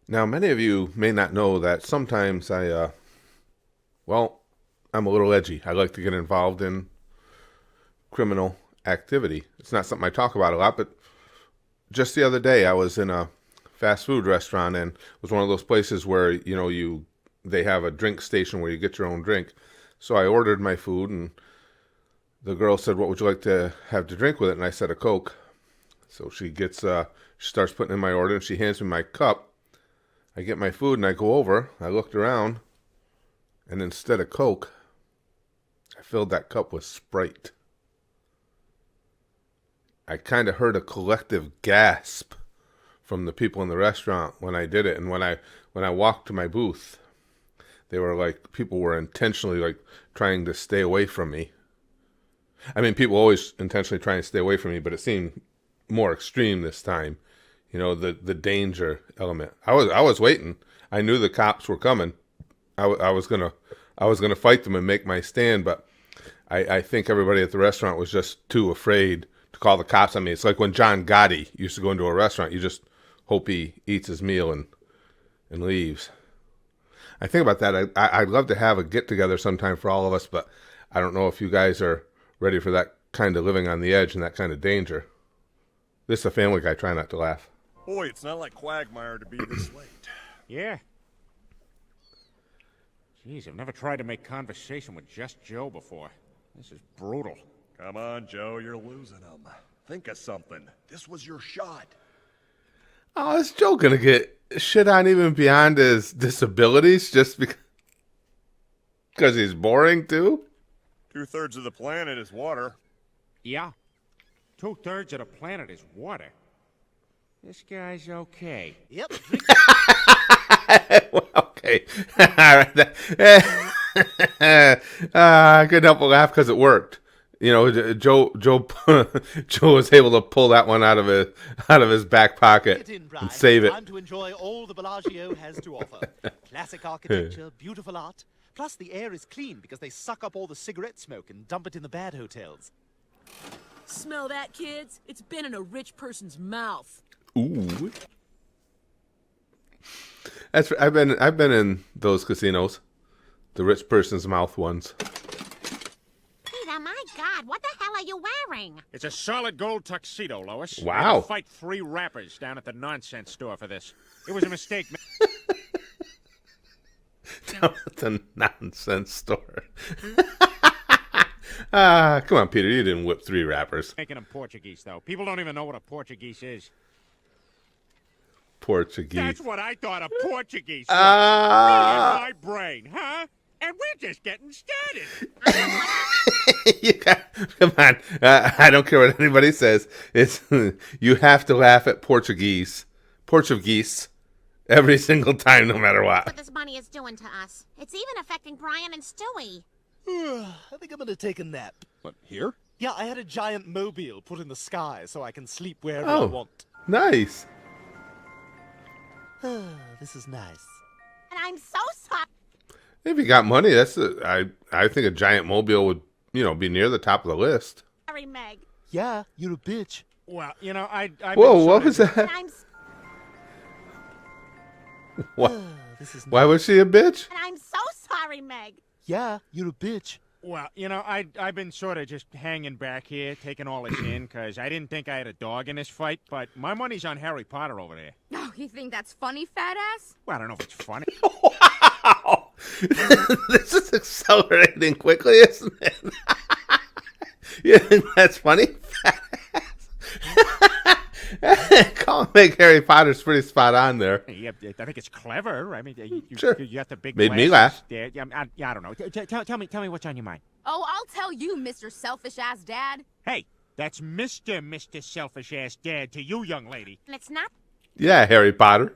Now, many of you may not know that sometimes well, I'm a little edgy. I like to get involved in criminal activity. It's not something I talk about a lot, but just the other day I was in a fast food restaurant and it was one of those places where, they have a drink station where you get your own drink. So I ordered my food and the girl said, "What would you like to have to drink with it?" And I said, "A Coke." So she starts putting in my order and she hands me my cup. I get my food and I go over. I looked around and instead of Coke, I filled that cup with Sprite. I kind of heard a collective gasp from the people in the restaurant when I did it. And when I walked to my booth, they were like, people were intentionally like trying to stay away from me. I mean, people always intentionally try and stay away from me, but it seemed more extreme this time. The danger element. I was waiting. I knew the cops were coming. I was gonna fight them and make my stand, but I think everybody at the restaurant was just too afraid to call the cops on me. It's like when John Gotti used to go into a restaurant. You just hope he eats his meal and leaves. I think about that. I'd love to have a get together sometime for all of us, but I don't know if you guys are ready for that kind of living on the edge and that kind of danger. This is a Family Guy. Try not to laugh. Boy, it's not like Quagmire to be this late. Yeah. Jeez, I've never tried to make conversation with just Joe before. This is brutal. Come on, Joe, you're losing them. Think of something. This was your shot. Oh, is Joe gonna get shit on even beyond his disabilities just because he's boring too? 2/3 of the planet is water. Yeah. 2/3 of the planet is water. This guy's okay. Yep. Well, okay. All right. I couldn't help but laugh because it worked. Joe Joe was able to pull that one out of his back pocket Get in, Brian. and save it. Time to enjoy all the Bellagio has to offer. Classic architecture, beautiful art. Plus, the air is clean because they suck up all the cigarette smoke and dump it in the bad hotels. Smell that, kids? It's been in a rich person's mouth. Ooh. I've been in those casinos, the rich person's mouth ones. Peter, my God, what the hell are you wearing? It's a solid gold tuxedo, Lois. I Wow. had to fight 3 rappers down at the nonsense store for this. It was a mistake. Down at the nonsense store. Come on, Peter. You didn't whip 3 rappers. Making them Portuguese, though. People don't even know what a Portuguese is. Portuguese. That's what I thought a Portuguese was. In my brain, huh? And we're just getting started. Come on. I don't care what anybody says. You have to laugh at Portuguese every single time, no matter What what. this money is doing to us. It's even affecting Brian and Stewie. I think I'm gonna take a nap. What, here? Yeah, I had a giant mobile put in the sky so I can sleep wherever I Oh, want. nice. This is nice. And I'm so sorry. If you got money, I think a giant mobile would, be near the top of the list. Sorry, Meg. Yeah, you're a bitch. Well, I've Whoa, been what was sort of- And that? I'm What? This is Why nice. was she a bitch? and I'm so sorry, Meg. Yeah, you're a bitch. Well, I've been sort of just hanging back here, taking all this in, because I didn't think I had a dog in this fight, but my money's on Harry Potter over there. Oh, you think that's funny, fat ass? Well, I don't know if it's funny. Wow. This is accelerating quickly, isn't it? You think that's funny? Call Meg Harry Potter's pretty spot on there. Yeah, I think it's clever. I mean, Sure. you got the big Made me glasses laugh. there. Yeah, I don't know. Tell me what's on your mind. Oh, I'll tell you, Mr. Selfish Ass Dad. Hey, that's Mr. Selfish Ass Dad to you, young lady. And it's not Yeah, Harry Potter.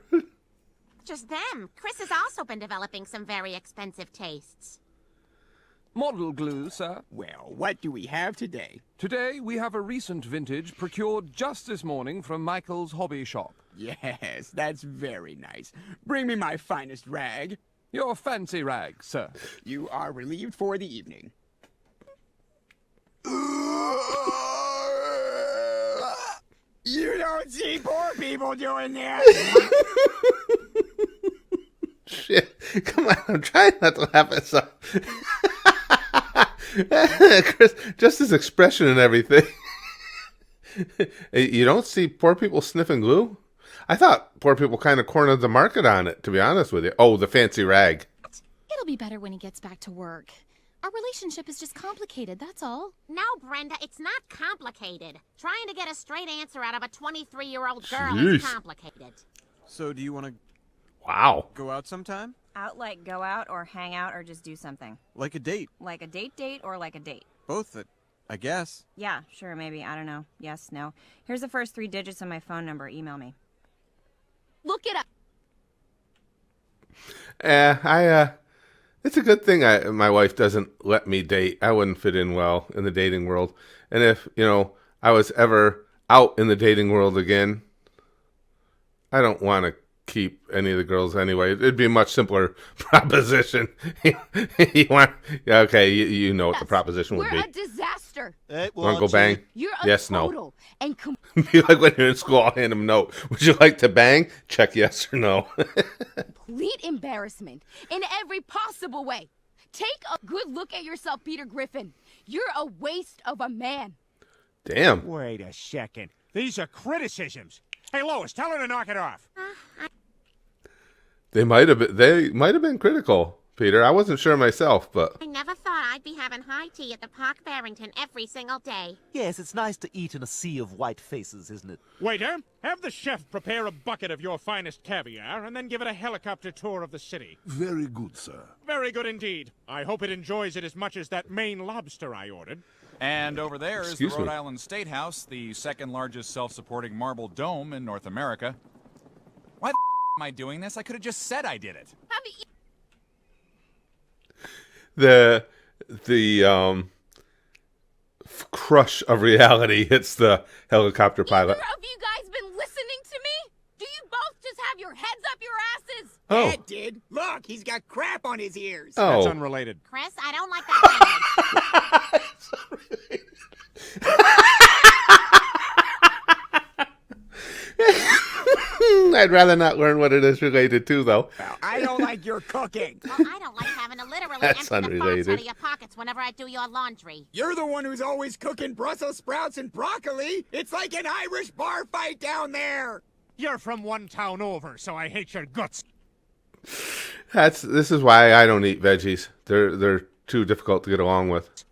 just them. Chris has also been developing some very expensive tastes. Model glue, sir. Well, what do we have today? Today we have a recent vintage procured just this morning from Michael's hobby shop. Yes, that's very nice. Bring me my finest rag. Your fancy rag, sir. You are relieved for the evening. You don't see poor people doing this. I'm trying not to laugh at some. Chris, just his expression and everything. You don't see poor people sniffing glue? I thought poor people kind of cornered the market on it, to be honest with you. Oh, the fancy rag. It'll be better when he gets back to work. Our relationship is just complicated, that's all. No, Brenda, it's not complicated. Trying to get a straight answer out of a 23-year-old girl Jeez. is complicated. So do you want to Wow. go out sometime? Out like go out or hang out or just do something? Like a date? Like a date or like a date? Both, I guess. Yeah, sure, maybe. I don't know. Yes, no. Here's the first 3 digits of my phone number. Email me. Look it up. It's a good thing my wife doesn't let me date. I wouldn't fit in well in the dating world. And if, I was ever out in the dating world again, I don't want to keep any of the girls anyway. It'd be a much simpler proposition. You know what the proposition would We're be. a disaster. Want to go bang? You're a Yes, total and Be like when you're in school, I'll hand them a note. Would you like to bang? Check yes or no. complete embarrassment in every possible way. Take a good look at yourself, Peter Griffin. You're a waste of a man. Damn. Wait a second. These are criticisms. Hey, Lois, tell her to knock it off. They might have been critical, Peter. I wasn't sure myself, but I never thought I'd be having high tea at the Park Barrington every single day. Yes, it's nice to eat in a sea of white faces, isn't it? Waiter, have the chef prepare a bucket of your finest caviar and then give it a helicopter tour of the city. Very good, sir. Very good indeed. I hope it enjoys it as much as that Maine lobster I ordered. And over there is Excuse the Rhode me. Island State House, the second largest self-supporting marble dome in North America. Why the am I doing this? I could have just said I did it. the crush of reality hits the helicopter pilot. Either of you guys been listening to me? Do you both just have your heads up your asses? Oh. Dad did. Look, he's got crap on his ears. Oh. That's unrelated. Chris, I don't like that language. I'd rather not learn what it is related to, though. I don't like your cooking. Well, I don't like having to literally That's empty the farts unrelated. out of your pockets whenever I do your laundry. You're the one who's always cooking Brussels sprouts and broccoli. It's like an Irish bar fight down there. You're from one town over, so I hate your guts. This is why I don't eat veggies. They're too difficult to get along with.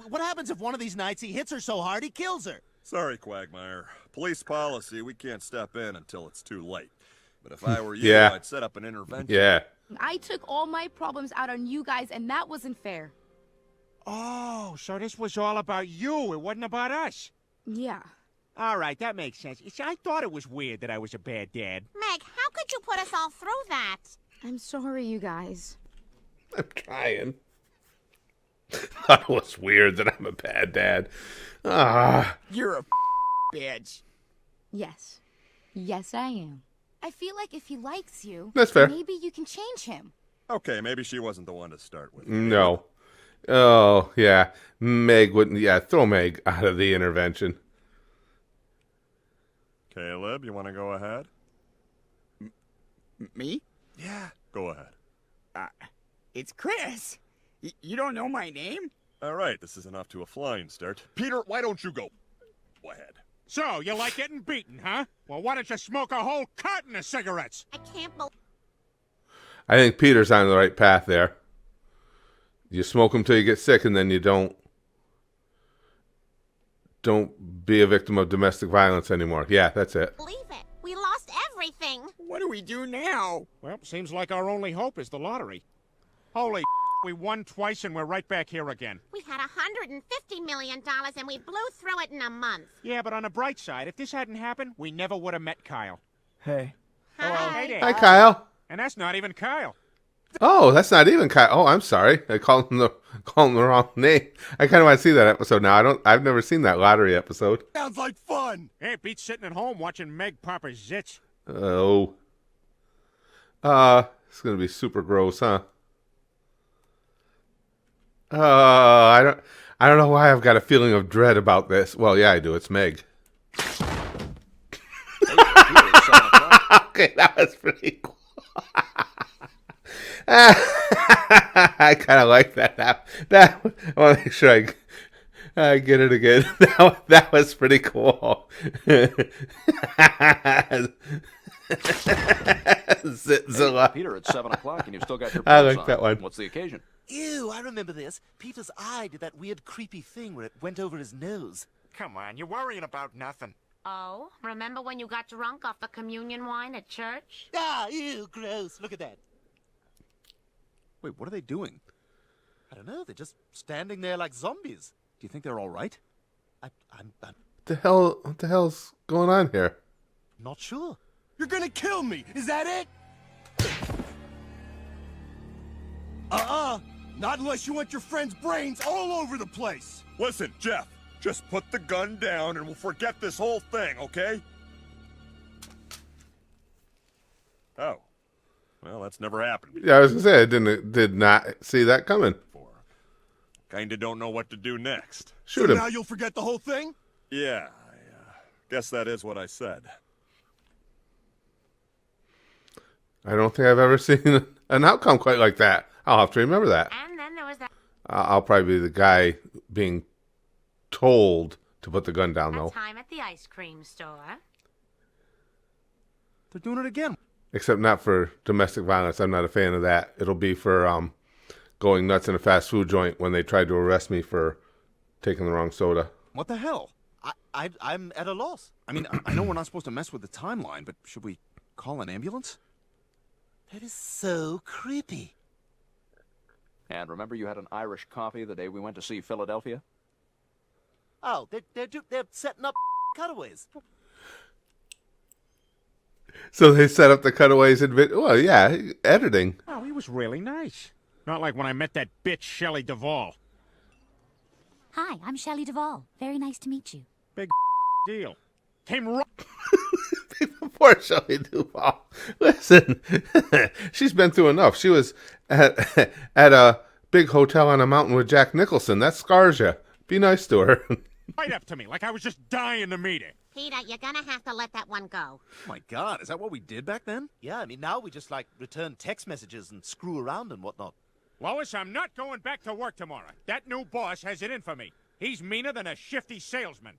What happens if one of these nights he hits her so hard he kills her? Sorry, Quagmire. Police policy, we can't step in until it's too late. But if I were you, Yeah. I'd set up an intervention. Yeah. I took all my problems out on you guys, and that wasn't fair. Oh, so this was all about you. It wasn't about us. Yeah. All right, that makes sense. You see, I thought it was weird that I was a bad dad. Meg, how could you put us all through that? I'm sorry, you guys. I'm trying. Thought it was weird that I'm a bad dad. You're a bitch. Yes. Yes, I am. I feel like if he likes you, That's fair. maybe you can change him. Okay, maybe she wasn't the one to start with. No. Oh, yeah. Meg wouldn't. Yeah, throw Meg out of the intervention. Caleb, you want to go ahead? Me? Yeah. Go ahead. It's Chris. You don't know my name? All right, this is enough to a flying start. Peter, why don't you go? Go ahead. So, you like getting beaten, huh? Well, why don't you smoke a whole carton of cigarettes? I can't believe... I think Peter's on the right path there. You smoke them till you get sick, and then you don't be a victim of domestic violence anymore. Yeah, that's it. Believe it. We lost everything. What do we do now? Well, seems like our only hope is the lottery. Holy we won twice and we're right back here again. We had $150 million and we blew through it in a month. Yeah, but on the bright side, if this hadn't happened, we never would have met Kyle. Hey. Hello. Hi. Hey there. Hi, Kyle. And that's not even Kyle. Oh, that's not even Kyle. Oh, I'm sorry. I called him the wrong name. I kind of want to see that episode now. I've never seen that lottery episode. Sounds like fun. Hey, it beats sitting at home watching Meg pop her zits. Oh. It's gonna be super gross, huh? I don't know why I've got a feeling of dread about this. Well, yeah, I do. It's Meg. Okay, that was pretty cool. I kind of like that. That I want to make sure I get it again. That was pretty cool. Zitzilla. Peter, it's 7 o'clock and you've still got your I pants like on. that one. What's the occasion? Ew, I remember this. Peter's eye did that weird creepy thing where it went over his nose. Come on, you're worrying about nothing. Oh, remember when you got drunk off the communion wine at church? Ah, ew, gross. Look at that. Wait, what are they doing? I don't know, they're just standing there like zombies. Do you think they're all right? I'm What the hell's going on here? not sure. You're gonna kill me, is that it? Not unless you want your friend's brains all over the place. Listen, Jeff, just put the gun down and we'll forget this whole thing, okay? Oh. Well, that's never happened before. Yeah, I was gonna say I did not see that coming. Kinda don't know what to do next. Shoot So him. now you'll forget the whole thing? Yeah, I guess that is what I said. I don't think I've ever seen an outcome quite like that. I'll have to remember that. And then there was that I'll probably be the guy being told to put the gun down, though. time at the ice cream store. They're doing it again. Except not for domestic violence. I'm not a fan of that. It'll be for going nuts in a fast food joint when they tried to arrest me for taking the wrong soda. What the hell? I'm at a loss. I mean, I know we're not supposed to mess with the timeline, but should we call an ambulance? That is so creepy. And remember you had an Irish coffee the day we went to see Philadelphia? Oh, they're setting up cutaways. So they set up the cutaways and well, yeah, editing. Oh, he was really nice. Not like when I met that bitch Shelley Duvall. Hi, I'm Shelley Duvall. Very nice to meet you. Big deal. Came right. Poor Shelley Duvall. Listen, she's been through enough. She was at a big hotel on a mountain with Jack Nicholson. That scars you. Be nice to her. Right up to me, like I was just dying to meet her. Peter, you're gonna have to let that one go. Oh my God, is that what we did back then? Yeah, I mean, now we just, like, return text messages and screw around and whatnot. Lois, I'm not going back to work tomorrow. That new boss has it in for me. He's meaner than a shifty salesman.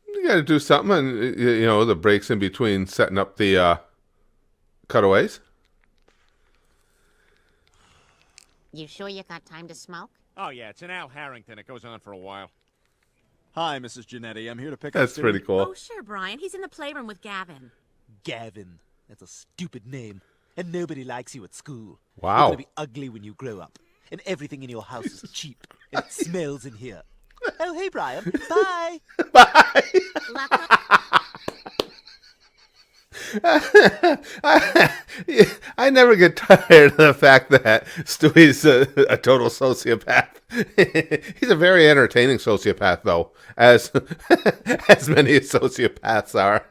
You got to do something, and the breaks in between setting up the cutaways. You sure you got time to smoke? Oh, yeah, it's an Al Harrington. It goes on for a while. Hi, Mrs. Genetti. I'm here to pick That's up Stu. pretty cool. Oh, sure, Brian. He's in the playroom with Gavin. Gavin. That's a stupid name. And nobody likes you at school. Wow. You're gonna be ugly when you grow up. And everything in your house is cheap. And it smells in here. Oh, hey, Brian. Bye. Bye. I never get tired of the fact that Stewie's a total sociopath. He's a very entertaining sociopath, though, as many sociopaths are.